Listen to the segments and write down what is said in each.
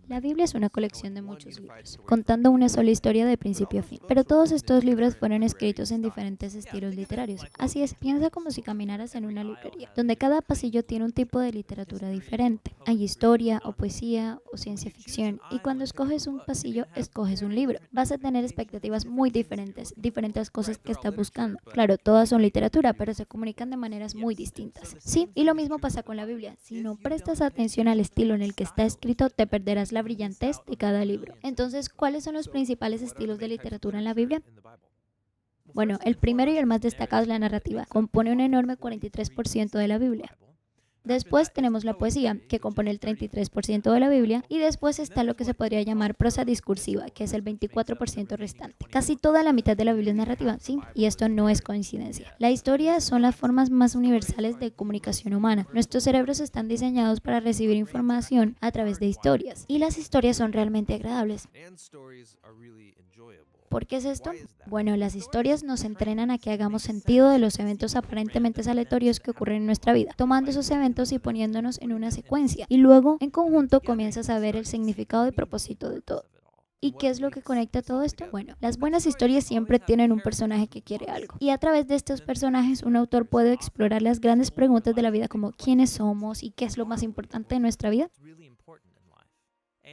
La Biblia es una colección de muchos libros, contando una sola historia de principio a fin. Pero todos estos libros fueron escritos en diferentes estilos literarios. Así es, piensa como si caminaras en una librería, donde cada pasillo tiene un tipo de literatura diferente. Hay historia, o poesía, o ciencia ficción, y cuando escoges un pasillo, escoges un libro. Vas a tener expectativas muy diferentes, diferentes cosas que estás buscando. Claro, todas son literatura, pero se comunican de maneras muy distintas. Sí, y lo mismo pasa con la Biblia. Si no prestas atención al estilo en el que está escrito, te perderás la brillantez de cada libro. Entonces, ¿cuáles son los principales estilos de literatura en la Biblia? Bueno, el primero y el más destacado es la narrativa. Compone un enorme 43% de la Biblia. Después tenemos la poesía, que compone el 33% de la Biblia, y después está lo que se podría llamar prosa discursiva, que es el 24% restante. Casi toda la mitad de la Biblia es narrativa, sí, y esto no es coincidencia. La historia son las formas más universales de comunicación humana. Nuestros cerebros están diseñados para recibir información a través de historias, y las historias son realmente agradables. ¿Por qué es esto? Bueno, las historias nos entrenan a que hagamos sentido de los eventos aparentemente aleatorios que ocurren en nuestra vida, tomando esos eventos y poniéndonos en una secuencia. Y luego, en conjunto, comienzas a ver el significado y propósito de todo. ¿Y qué es lo que conecta todo esto? Bueno, las buenas historias siempre tienen un personaje que quiere algo. Y a través de estos personajes, un autor puede explorar las grandes preguntas de la vida como quiénes somos y qué es lo más importante de nuestra vida.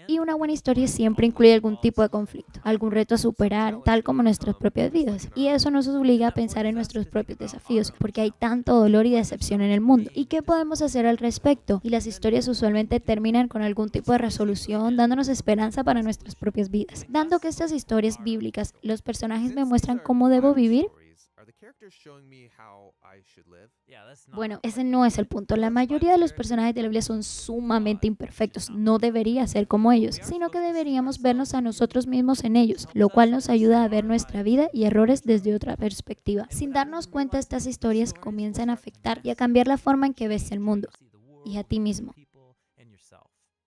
Y una buena historia siempre incluye algún tipo de conflicto, algún reto a superar, tal como nuestras propias vidas. Y eso nos obliga a pensar en nuestros propios desafíos, porque hay tanto dolor y decepción en el mundo. ¿Y qué podemos hacer al respecto? Y las historias usualmente terminan con algún tipo de resolución, dándonos esperanza para nuestras propias vidas. Dando que estas historias bíblicas, los personajes me muestran cómo debo vivir. Bueno, ese no es el punto. La mayoría de los personajes de la Biblia son sumamente imperfectos. No debería ser como ellos, sino que deberíamos vernos a nosotros mismos en ellos, lo cual nos ayuda a ver nuestra vida y errores desde otra perspectiva. Sin darnos cuenta, estas historias comienzan a afectar y a cambiar la forma en que ves el mundo y a ti mismo.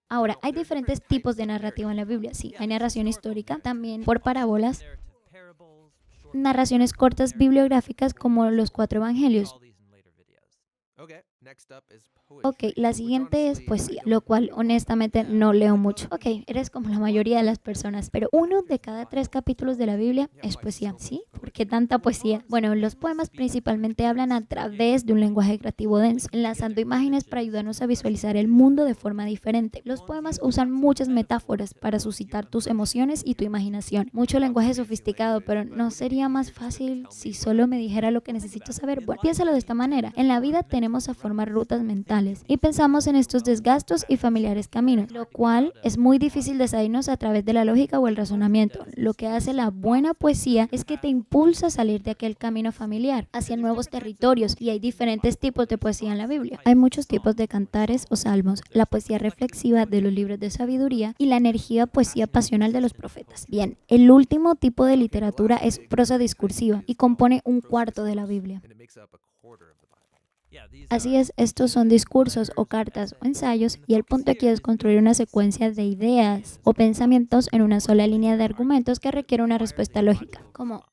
Ahora, hay diferentes tipos de narrativa en la Biblia. Sí, hay narración histórica, también por parábolas, narraciones cortas bibliográficas como los 4 evangelios. Ok, la siguiente es poesía, lo cual honestamente no leo mucho. Ok, eres como la mayoría de las personas, pero 1 de cada 3 capítulos de la Biblia es poesía. ¿Sí? ¿Por qué tanta poesía? Bueno, los poemas principalmente hablan a través de un lenguaje creativo denso, enlazando imágenes para ayudarnos a visualizar el mundo de forma diferente. Los poemas usan muchas metáforas para suscitar tus emociones y tu imaginación. Mucho lenguaje sofisticado, pero ¿no sería más fácil si solo me dijera lo que necesito saber? Bueno, piénsalo de esta manera. En la vida tenemos a formar rutas mentales y pensamos en estos desgastos y familiares caminos, lo cual es muy difícil de salirnos a través de la lógica o el razonamiento. Lo que hace la buena poesía es que te impulsa a salir de aquel camino familiar hacia nuevos territorios, y hay diferentes tipos de poesía en la Biblia. Hay muchos tipos de cantares o salmos, la poesía reflexiva de los libros de sabiduría y la energía poesía pasional de los profetas. Bien, el último tipo de literatura es prosa discursiva y compone 1/4 de la Biblia. Así es, estos son discursos o cartas o ensayos, y el punto aquí es construir una secuencia de ideas o pensamientos en una sola línea de argumentos que requiere una respuesta lógica, como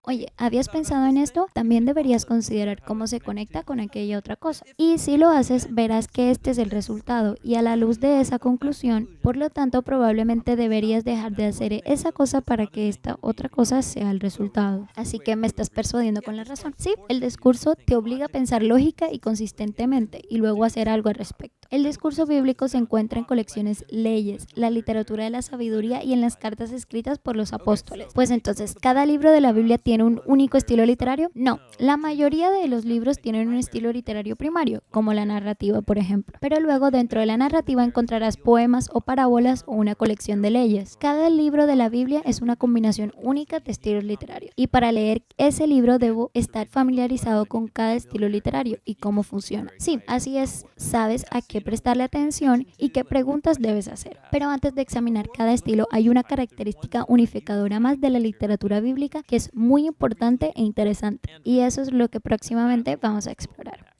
oye, ¿habías pensado en esto? También deberías considerar cómo se conecta con aquella otra cosa. Y si lo haces, verás que este es el resultado. Y a la luz de esa conclusión, por lo tanto, probablemente deberías dejar de hacer esa cosa para que esta otra cosa sea el resultado. Así que me estás persuadiendo con la razón. Sí, el discurso te obliga a pensar lógica y consistentemente y luego hacer algo al respecto. El discurso bíblico se encuentra en colecciones leyes, la literatura de la sabiduría y en las cartas escritas por los apóstoles. Pues entonces, ¿cada libro de la Biblia tiene un único estilo literario? No, la mayoría de los libros tienen un estilo literario primario, como la narrativa, por ejemplo. Pero luego dentro de la narrativa encontrarás poemas o parábolas o una colección de leyes. Cada libro de la Biblia es una combinación única de estilos literarios. Y para leer ese libro debo estar familiarizado con cada estilo literario y cómo funciona. Sí, así es, sabes a qué prestarle atención y qué preguntas debes hacer. Pero antes de examinar cada estilo, hay una característica unificadora más de la literatura bíblica que es muy importante e interesante, y eso es lo que próximamente vamos a explorar.